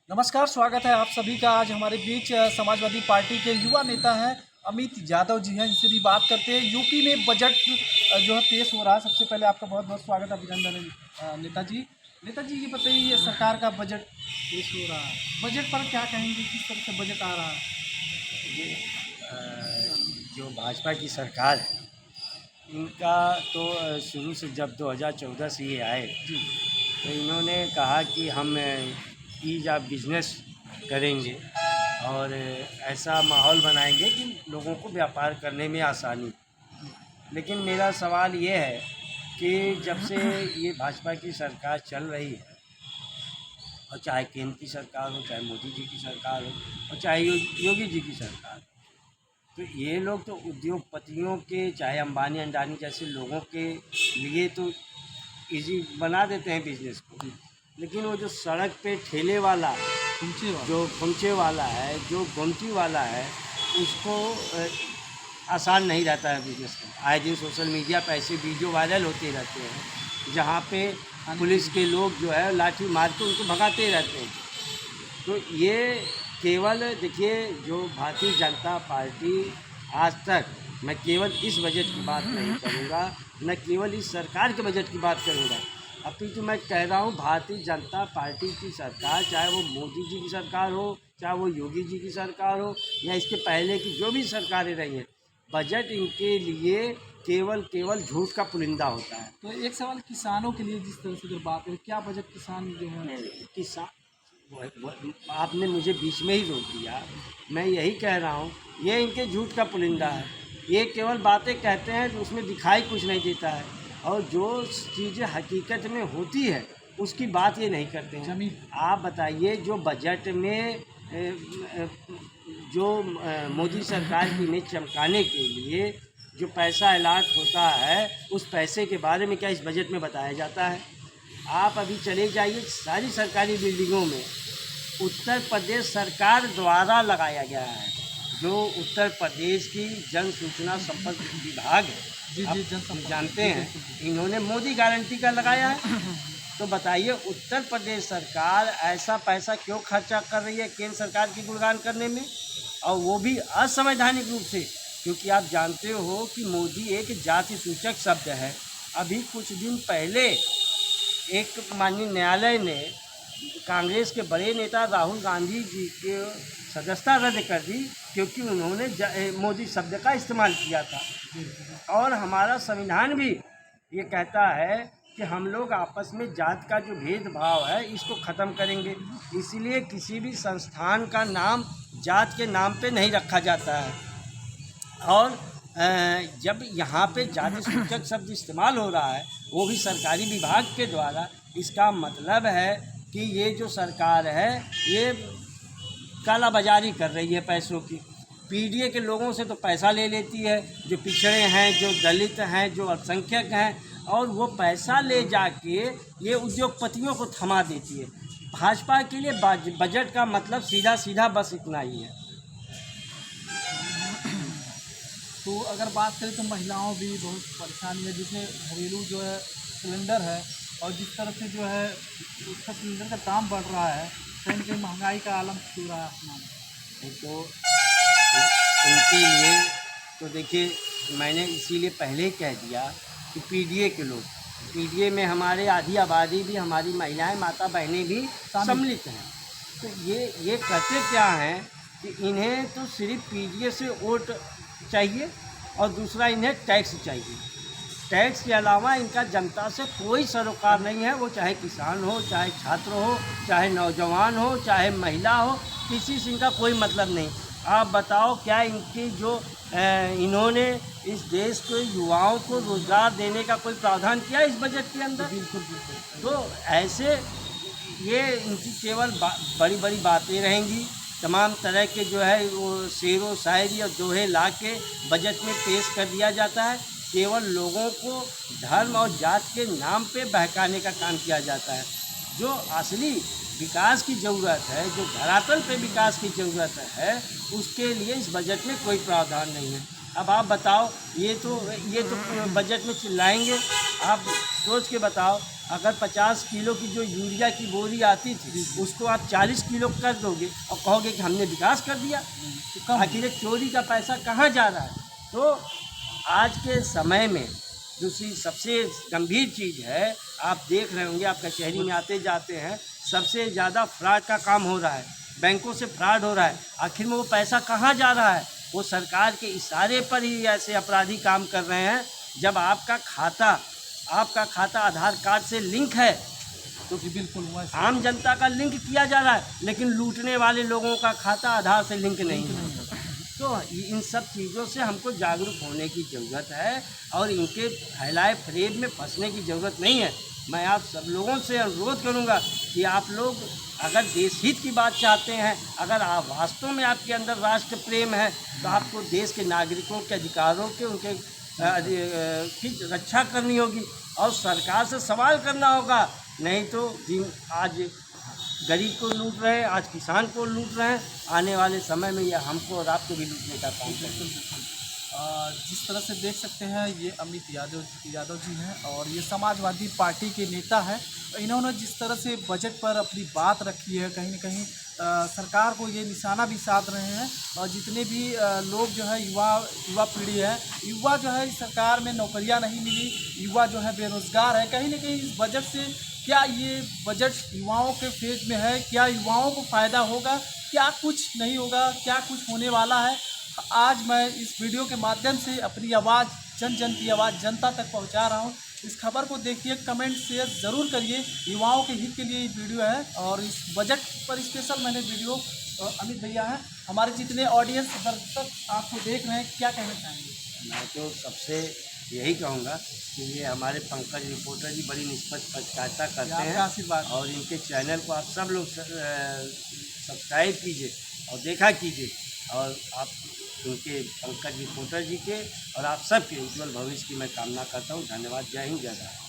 नमस्कार, स्वागत है आप सभी का। आज हमारे बीच समाजवादी पार्टी के युवा नेता हैं अमित यादव जी हैं, इनसे भी बात करते हैं। यूपी में बजट जो है पेश हो रहा है। सबसे पहले आपका बहुत बहुत स्वागत, अभिनंदन नेताजी। नेताजी ये बताइए, ये सरकार का बजट पेश हो रहा है, बजट पर क्या कहेंगे, किस तरह से बजट आ रहा है? ये जो भाजपा की सरकार है इनका तो शुरू से जब 2014 से ये आए जी तो इन्होंने कहा कि हम ईज ऑफ बिजनेस करेंगे और ऐसा माहौल बनाएंगे कि लोगों को व्यापार करने में आसानी। लेकिन मेरा सवाल ये है कि जब से ये भाजपा की सरकार चल रही है, और चाहे केंद्र की सरकार हो, चाहे मोदी जी की सरकार हो, और चाहे योगी जी की सरकार हो, तो ये लोग तो उद्योगपतियों के, चाहे अंबानी अंडानी जैसे लोगों के लिए तो इजी बना देते हैं बिजनेस को। लेकिन वो जो सड़क पे ठेले वाला, पहुँचे वाला। जो फुंचे वाला है, जो गुमटी वाला है, उसको आसान नहीं रहता है बिजनेस करना। आए दिन सोशल मीडिया पे ऐसे वीडियो वायरल होते रहते हैं जहाँ पे पुलिस के लोग जो है लाठी मार के उनको भगाते रहते हैं। तो ये केवल देखिए, जो भारतीय जनता पार्टी आज तक, मैं केवल इस बजट की बात नहीं करूँगा, न केवल इस सरकार के बजट की बात करूँगा, अपितु मैं कह रहा हूँ भारतीय जनता पार्टी की सरकार, चाहे वो मोदी जी की सरकार हो, चाहे वो योगी जी की सरकार हो, या इसके पहले की जो भी सरकारें रही हैं, बजट इनके लिए केवल केवल झूठ का पुलिंदा होता है। तो एक सवाल किसानों के लिए, जिस तरह से जब बात है, क्या बजट किसान जो है? किसान, आपने मुझे बीच में ही रोक दिया। मैं यही कह रहा हूँ, ये इनके झूठ का पुलिंदा है। ये केवल बातें कहते हैं जो उसमें दिखाई कुछ नहीं देता है, और जो चीज़ें हकीकत में होती है उसकी बात ये नहीं करते हैं। जमीन आप बताइए, जो बजट में जो मोदी सरकार की इमेज चमकाने के लिए जो पैसा अलॉट होता है, उस पैसे के बारे में क्या इस बजट में बताया जाता है? आप अभी चले जाइए, सारी सरकारी बिल्डिंगों में उत्तर प्रदेश सरकार द्वारा लगाया गया है। जो उत्तर प्रदेश की जन सूचना संपर्क विभाग है, जी आप जनसंपर्क जानते हैं, इन्होंने मोदी गारंटी का लगाया है। तो बताइए, उत्तर प्रदेश सरकार ऐसा पैसा क्यों खर्चा कर रही है केंद्र सरकार की गुणगान करने में, और वो भी असंवैधानिक रूप से? क्योंकि आप जानते हो कि मोदी एक जाति सूचक शब्द है। अभी कुछ दिन पहले एक माननीय न्यायालय ने कांग्रेस के बड़े नेता राहुल गांधी जी के सदस्यता रद्द कर दी, क्योंकि उन्होंने मोदी शब्द का इस्तेमाल किया था। और हमारा संविधान भी ये कहता है कि हम लोग आपस में जात का जो भेदभाव है इसको ख़त्म करेंगे। इसीलिए किसी भी संस्थान का नाम जात के नाम पे नहीं रखा जाता है। और जब यहाँ पे जाति सूचक शब्द इस्तेमाल हो रहा है, वो भी सरकारी विभाग के द्वारा, इसका मतलब है कि ये जो सरकार है ये काला बाजारी कर रही है पैसों की। पीडीए के लोगों से तो पैसा ले लेती है, जो पिछड़े हैं, जो दलित हैं, जो अल्पसंख्यक हैं, और वो पैसा ले जाके ये उद्योगपतियों को थमा देती है। भाजपा के लिए बजट का मतलब सीधा सीधा बस इतना ही है। तो अगर बात करें तो महिलाओं भी बहुत परेशानी है, जिसमें घरेलू जो है सिलेंडर है, और जिस तरह से जो है उसका सिलेंडर का दाम बढ़ रहा है, कहीं ना कहीं महंगाई का आलम छू रहा है आसमान। तो उनके लिए तो देखिए, मैंने इसीलिए पहले ही कह दिया कि पीडीए के लोग, पीडीए में हमारे आधी आबादी भी, हमारी महिलाएं, माता बहनें भी सम्मिलित हैं। तो ये करते क्या हैं कि इन्हें तो सिर्फ पीडीए से वोट चाहिए, और दूसरा इन्हें टैक्स चाहिए। टैक्स के अलावा इनका जनता से कोई सरोकार नहीं है। वो चाहे किसान हो, चाहे छात्र हो, चाहे नौजवान हो, चाहे महिला हो, किसी से इनका कोई मतलब नहीं। आप बताओ, क्या इनकी जो इन्होंने इस देश के युवाओं को रोज़गार देने का कोई प्रावधान किया इस बजट के अंदर? बिल्कुल बिल्कुल। तो ऐसे ये इनकी केवल बड़ी बड़ी बातें रहेंगी। तमाम तरह के जो है वो शेर व शायरी और दोहे ला के बजट में पेश कर दिया जाता है। केवल लोगों को धर्म और जात के नाम पे बहकाने का काम किया जाता है। जो असली विकास की ज़रूरत है, जो धरातल पे विकास की ज़रूरत है, उसके लिए इस बजट में कोई प्रावधान नहीं है। अब आप बताओ, ये तो बजट में चिल्लाएंगे। आप सोच के बताओ अगर 50 किलो की जो यूरिया की बोरी आती थी उसको आप 40 किलो कर दोगे और कहोगे कि हमने विकास कर दिया, तो कम आखिर ये चोरी का पैसा कहाँ जा रहा है। तो आज के समय में दूसरी सबसे गंभीर चीज़ है, आप देख रहे होंगे, आप कचहरी में आते जाते हैं, सबसे ज़्यादा फ्रॉड का काम हो रहा है, बैंकों से फ्रॉड हो रहा है। आखिर में वो पैसा कहाँ जा रहा है? वो सरकार के इशारे पर ही ऐसे अपराधी काम कर रहे हैं। जब आपका खाता आधार कार्ड से लिंक है तो जी बिल्कुल हुआ है। आम जनता का लिंक किया जा रहा है, लेकिन लूटने वाले लोगों का खाता आधार से लिंक नहीं है। तो इन सब चीज़ों से हमको जागरूक होने की ज़रूरत है और इनके फैलाए फ्रेब में फंसने की ज़रूरत नहीं है। मैं आप सब लोगों से अनुरोध करूंगा कि आप लोग अगर देश हित की बात चाहते हैं, अगर आप वास्तव में आपके अंदर राष्ट्र प्रेम है, तो आपको देश के नागरिकों के अधिकारों के उनके की रक्षा करनी होगी और सरकार से सवाल करना होगा। नहीं तो आज गरीब को लूट रहे हैं, आज किसान को लूट रहे हैं, आने वाले समय में ये हमको और आपको भी लूटने का काम करेंगे। बिल्कुल बिल्कुल। जिस तरह से देख सकते हैं ये अमित यादव जी हैं और ये समाजवादी पार्टी के नेता हैं। इन्होंने जिस तरह से बजट पर अपनी बात रखी है, कहीं न कहीं सरकार को ये निशाना भी साध रहे हैं और जितने भी लोग जो है युवा पीढ़ी है, युवा जो है इस सरकार में नौकरियां नहीं मिली, युवा जो है बेरोज़गार है। कहीं न कहीं इस बजट से क्या ये बजट युवाओं के फेज में है? क्या युवाओं को फ़ायदा होगा? क्या कुछ नहीं होगा? क्या कुछ होने वाला है? आज मैं इस वीडियो के माध्यम से अपनी आवाज़ जन की आवाज़ जनता तक पहुंचा रहा हूं। इस खबर को देखिए, कमेंट शेयर ज़रूर करिए। युवाओं के हित के लिए ये वीडियो है और इस बजट पर स्पेशल मैंने वीडियो अमित भैया हैं, हमारे जितने ऑडियंस दर्शक आपको देख रहे हैं, क्या कहना चाहेंगे? मैं तो सबसे यही कहूँगा कि ये हमारे पंकज रिपोर्टर जी बड़ी निष्पक्ष पत्रकारिता करते हैं, आपका आशीर्वाद और इनके चैनल को आप सब लोग सब्सक्राइब कीजिए और देखा कीजिए, और आप उनके पंकज रिपोर्टर जी के और आप सबके उज्जवल भविष्य की मैं कामना करता हूँ। धन्यवाद। जय हिंद, जय भारत।